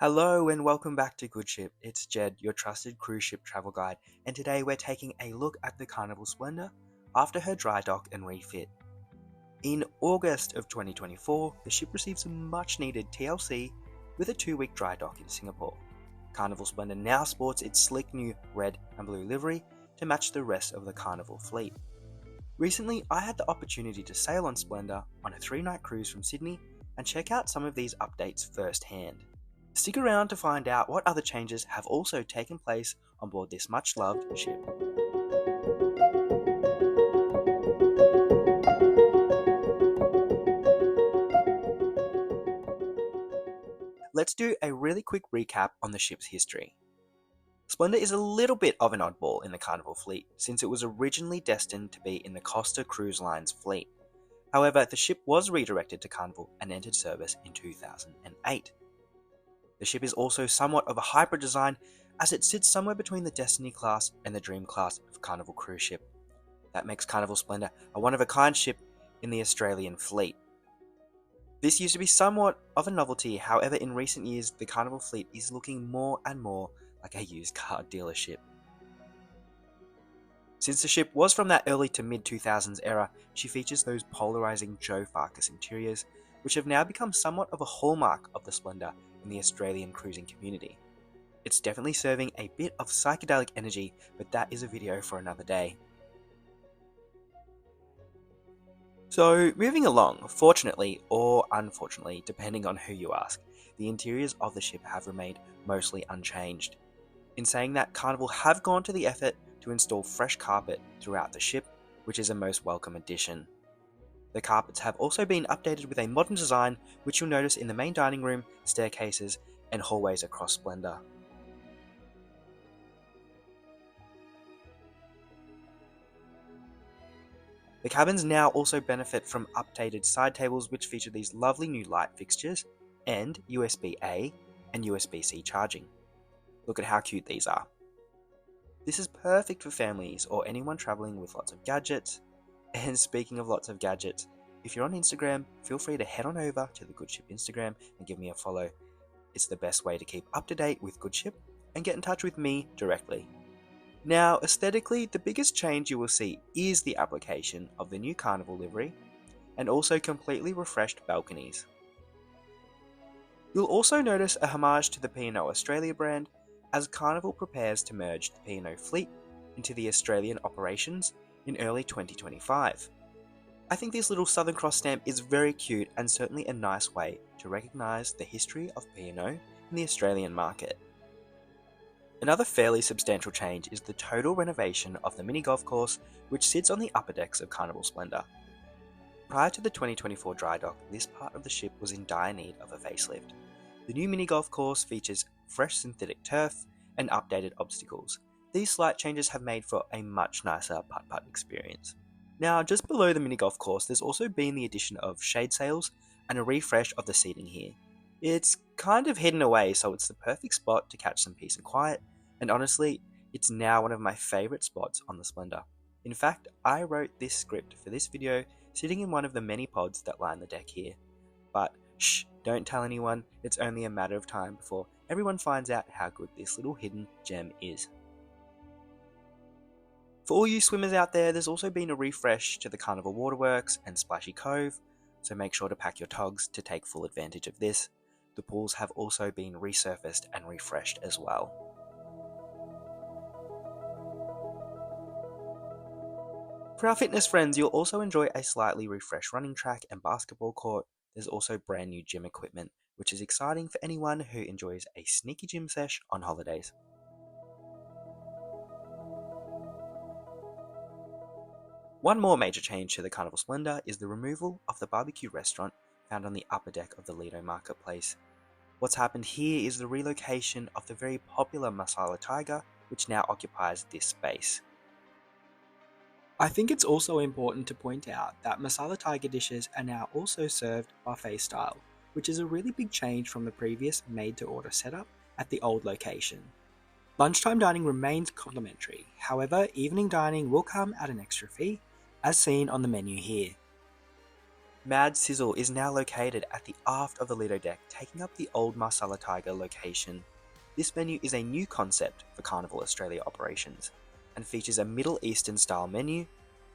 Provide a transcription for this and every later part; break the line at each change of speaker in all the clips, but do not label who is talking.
Hello and welcome back to Goodship. It's Jed, your trusted cruise ship travel guide, and today we're taking a look at the Carnival Splendor after her dry dock and refit. In August of 2024, the ship received some much needed TLC with a 2-week dry dock in Singapore. Carnival Splendor now sports its slick new red and blue livery to match the rest of the Carnival fleet. Recently, I had the opportunity to sail on Splendor on a 3-night cruise from Sydney and check out some of these updates firsthand. Stick around to find out what other changes have also taken place on board this much loved ship. Let's do a really quick recap on the ship's history. Splendor is a little bit of an oddball in the Carnival fleet, since it was originally destined to be in the Costa Cruise Line's fleet. However, the ship was redirected to Carnival and entered service in 2008. The ship is also somewhat of a hybrid design, as it sits somewhere between the Destiny class and the Dream class of Carnival cruise ship. That makes Carnival Splendor a one-of-a-kind ship in the Australian fleet. This used to be somewhat of a novelty, however in recent years the Carnival fleet is looking more and more like a used car dealership. Since the ship was from that early to mid-2000s era, she features those polarizing Joe Farkas interiors, which have now become somewhat of a hallmark of the Splendor in the Australian cruising community. It's definitely serving a bit of psychedelic energy, but that is a video for another day. So moving along, fortunately or unfortunately, depending on who you ask, the interiors of the ship have remained mostly unchanged. In saying that, Carnival have gone to the effort to install fresh carpet throughout the ship, which is a most welcome addition. The carpets have also been updated with a modern design, which you'll notice in the main dining room, staircases, and hallways across Splendor. The cabins now also benefit from updated side tables, which feature these lovely new light fixtures and USB-A and USB-C charging. Look at how cute these are. This is perfect for families or anyone traveling with lots of gadgets. And speaking of lots of gadgets, if you're on Instagram, feel free to head on over to the Goodship Instagram and give me a follow. It's the best way to keep up to date with Goodship and get in touch with me directly. Now, aesthetically, the biggest change you will see is the application of the new Carnival livery and also completely refreshed balconies. You'll also notice a homage to the P&O Australia brand as Carnival prepares to merge the P&O fleet into the Australian operations in early 2025. I think this little Southern Cross stamp is very cute and certainly a nice way to recognise the history of P&O in the Australian market. Another fairly substantial change is the total renovation of the mini golf course, which sits on the upper decks of Carnival Splendor. Prior to the 2024 dry dock, this part of the ship was in dire need of a facelift. The new mini golf course features fresh synthetic turf and updated obstacles. These slight changes have made for a much nicer putt-putt experience. Now, just below the mini golf course, there's also been the addition of shade sails and a refresh of the seating here. It's kind of hidden away, so it's the perfect spot to catch some peace and quiet, and honestly, it's now one of my favourite spots on the Splendor. In fact, I wrote this script for this video sitting in one of the many pods that line the deck here. But shh, don't tell anyone, it's only a matter of time before everyone finds out how good this little hidden gem is. For all you swimmers out there, there's also been a refresh to the Carnival Waterworks and Splashy Cove, so make sure to pack your togs to take full advantage of this. The pools have also been resurfaced and refreshed as well. For our fitness friends, you'll also enjoy a slightly refreshed running track and basketball court. There's also brand new gym equipment, which is exciting for anyone who enjoys a sneaky gym sesh on holidays. One more major change to the Carnival Splendor is the removal of the barbecue restaurant found on the upper deck of the Lido Marketplace. What's happened here is the relocation of the very popular Masala Tiger, which now occupies this space. I think it's also important to point out that Masala Tiger dishes are now also served buffet style, which is a really big change from the previous made-to-order setup at the old location. Lunchtime dining remains complimentary, however, evening dining will come at an extra fee, as seen on the menu here. Mad Sizzle is now located at the aft of the Lido deck, taking up the old Marsala Tiger location. This menu is a new concept for Carnival Australia operations, and features a Middle Eastern style menu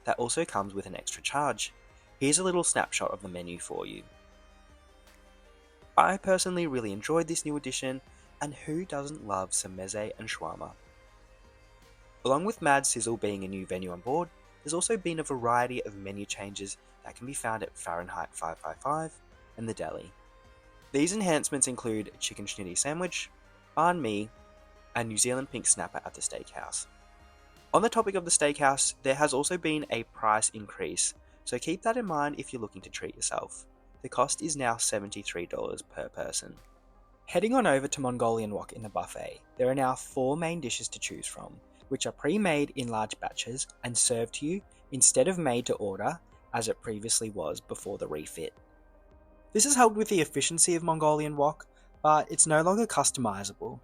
that also comes with an extra charge. Here's a little snapshot of the menu for you. I personally really enjoyed this new addition, and who doesn't love some meze and shawarma? Along with Mad Sizzle being a new venue on board, there's also been a variety of menu changes that can be found at Fahrenheit 555 and the deli. These enhancements include a chicken schnitty sandwich, banh mi, and New Zealand pink snapper at the steakhouse. On the topic of the steakhouse, there has also been a price increase, so keep that in mind if you're looking to treat yourself. The cost is now $73 per person. Heading on over to Mongolian wok in the buffet, there are now 4 main dishes to choose from, which are pre-made in large batches and served to you instead of made to order as it previously was before the refit. This has helped with the efficiency of Mongolian wok, but it's no longer customizable.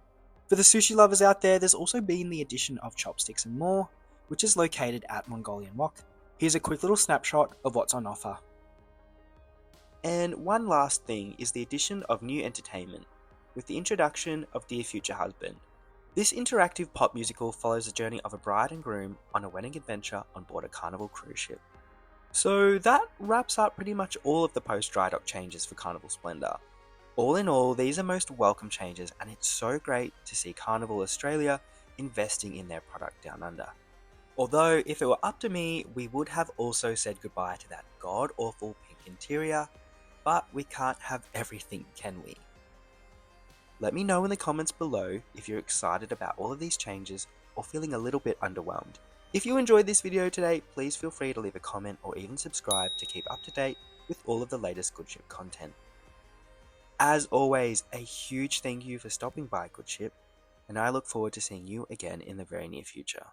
For the sushi lovers out there, there's also been the addition of chopsticks and more, which is located at Mongolian wok. Here's a quick little snapshot of what's on offer. And one last thing is the addition of new entertainment, with the introduction of Dear Future Husband. This interactive pop musical follows the journey of a bride and groom on a wedding adventure on board a Carnival cruise ship. So that wraps up pretty much all of the post-dry dock changes for Carnival Splendor. All in all, these are most welcome changes, and it's so great to see Carnival Australia investing in their product down under. Although, if it were up to me, we would have also said goodbye to that god-awful pink interior, but we can't have everything, can we? Let me know in the comments below if you're excited about all of these changes or feeling a little bit underwhelmed. If you enjoyed this video today, please feel free to leave a comment or even subscribe to keep up to date with all of the latest Goodship content. As always, a huge thank you for stopping by Goodship, and I look forward to seeing you again in the very near future.